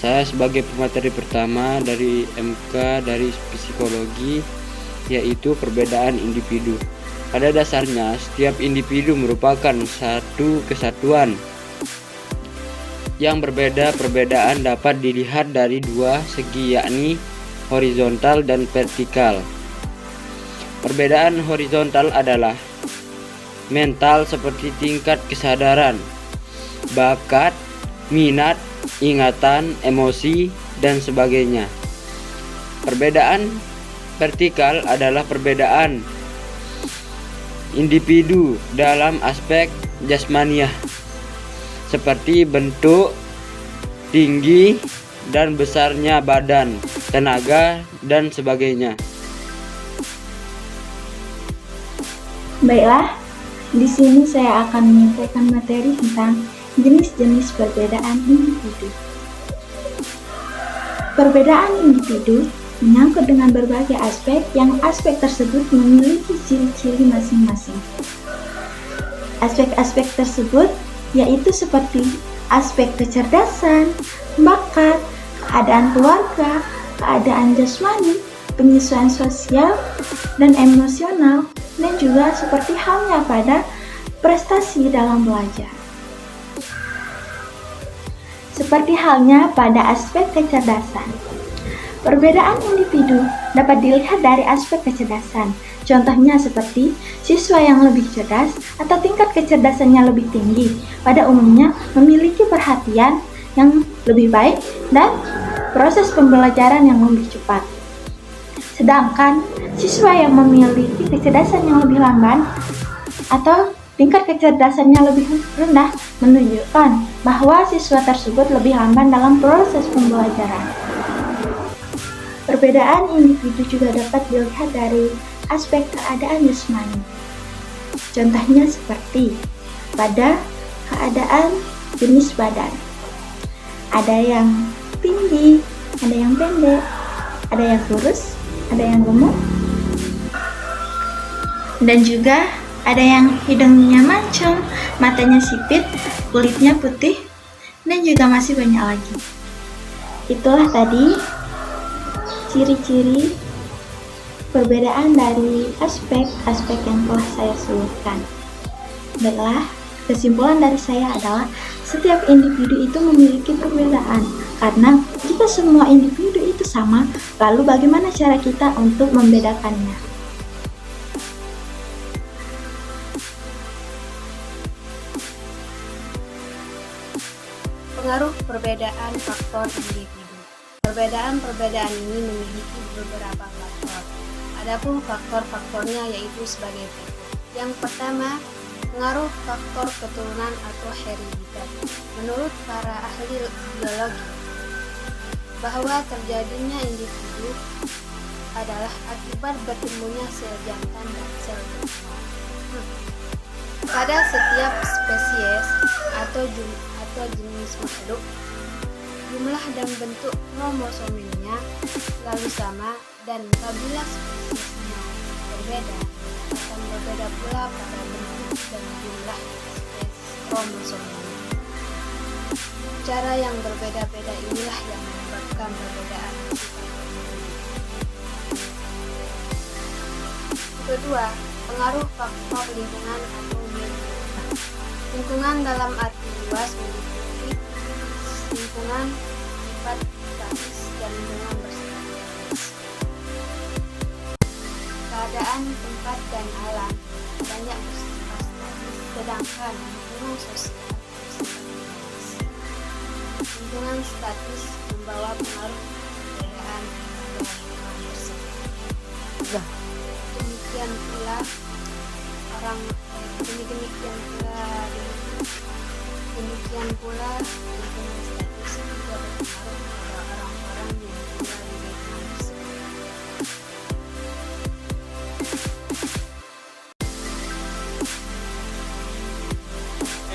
saya sebagai pemateri pertama dari MK dari psikologi, yaitu perbedaan individu. Pada dasarnya, setiap individu merupakan satu kesatuan yang berbeda. Perbedaan dapat dilihat dari dua segi, yakni horizontal dan vertikal. Perbedaan horizontal adalah mental seperti tingkat kesadaran, bakat, minat, ingatan, emosi, dan sebagainya. Perbedaan vertikal adalah perbedaan individu dalam aspek jasmaniah, seperti bentuk, tinggi, dan besarnya badan, tenaga, dan sebagainya. Baiklah, di sini saya akan menyampaikan materi tentang jenis-jenis perbedaan individu. Perbedaan individu menyangkut dengan berbagai aspek yang aspek tersebut memiliki ciri-ciri masing-masing. Aspek-aspek tersebut yaitu seperti aspek kecerdasan, bakat, keadaan keluarga, keadaan jasmani, penyesuaian sosial dan emosional, dan juga seperti halnya pada prestasi dalam belajar. Seperti halnya pada aspek kecerdasan. Perbedaan individu dapat dilihat dari aspek kecerdasan. Contohnya seperti siswa yang lebih cerdas atau tingkat kecerdasannya lebih tinggi pada umumnya memiliki perhatian yang lebih baik dan proses pembelajaran yang lebih cepat. Sedangkan siswa yang memiliki kecerdasan yang lebih lamban atau tingkat kecerdasannya lebih rendah menunjukkan bahwa siswa tersebut lebih lamban dalam proses pembelajaran. Perbedaan individu juga dapat dilihat dari aspek keadaan jasmani. Contohnya seperti pada keadaan jenis badan. Ada yang tinggi, ada yang pendek, ada yang kurus, ada yang gemuk, dan juga ada yang hidungnya mancung, matanya sipit, kulitnya putih, dan juga masih banyak lagi. Itulah tadi ciri-ciri perbedaan dari aspek-aspek yang telah saya sebutkan. Baiklah, kesimpulan dari saya adalah setiap individu itu memiliki perbedaan. Karena jika semua individu itu sama, lalu bagaimana cara kita untuk membedakannya? Pengaruh perbedaan faktor individu. Perbedaan-perbedaan ini memiliki beberapa faktor. Adapun faktor-faktornya yaitu sebagai berikut. Yang pertama, pengaruh faktor keturunan atau hereditas. Menurut para ahli biologi, bahwa terjadinya individu adalah akibat bertemunya sel jantan dan sel betina. Pada setiap spesies atau jenis makhluk, jumlah dan bentuk kromosomnya selalu sama, dan apabila spesiesnya berbeda, akan berbeda pula pada bentuk dan jumlah kromosomnya. Cara yang berbeda-beda inilah yang menyebabkan perbedaan. Kedua, pengaruh faktor lingkungan atau media. Lingkungan dalam arti luas meliputi lingkungan sifat statis dan lingkungan bersifat dinamis. Keadaan tempat dan alam banyak bersifat statis, sedangkan lingkungan sosial bersifat dinamis. Lingkungan statis membawa pengaruh perbedaan pada lingkungan tersebut. Demikian pula lingkungan statis juga berpengaruh pada orang-orang yang tinggal di lingkungan tersebut.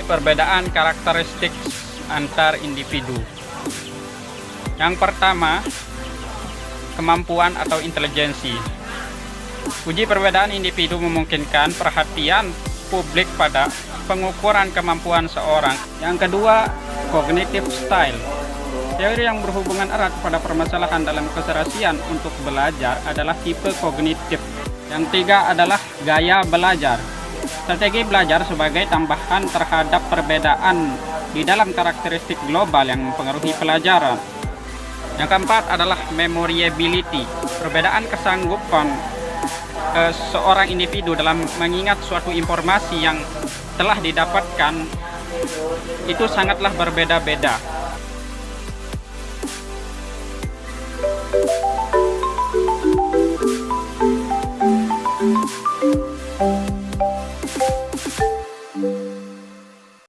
Perbedaan karakteristik antar individu. Yang pertama, kemampuan atau intelijensi. Uji perbedaan individu memungkinkan perhatian publik pada pengukuran kemampuan seorang. Yang kedua, cognitive style. Teori yang berhubungan erat pada permasalahan dalam keserasian untuk belajar adalah tipe kognitif. Yang tiga adalah gaya belajar. Strategi belajar sebagai tambahan terhadap perbedaan di dalam karakteristik global yang mempengaruhi pelajaran. Yang keempat adalah memoriability, perbedaan kesanggupan seorang individu dalam mengingat suatu informasi yang telah didapatkan itu sangatlah berbeda-beda.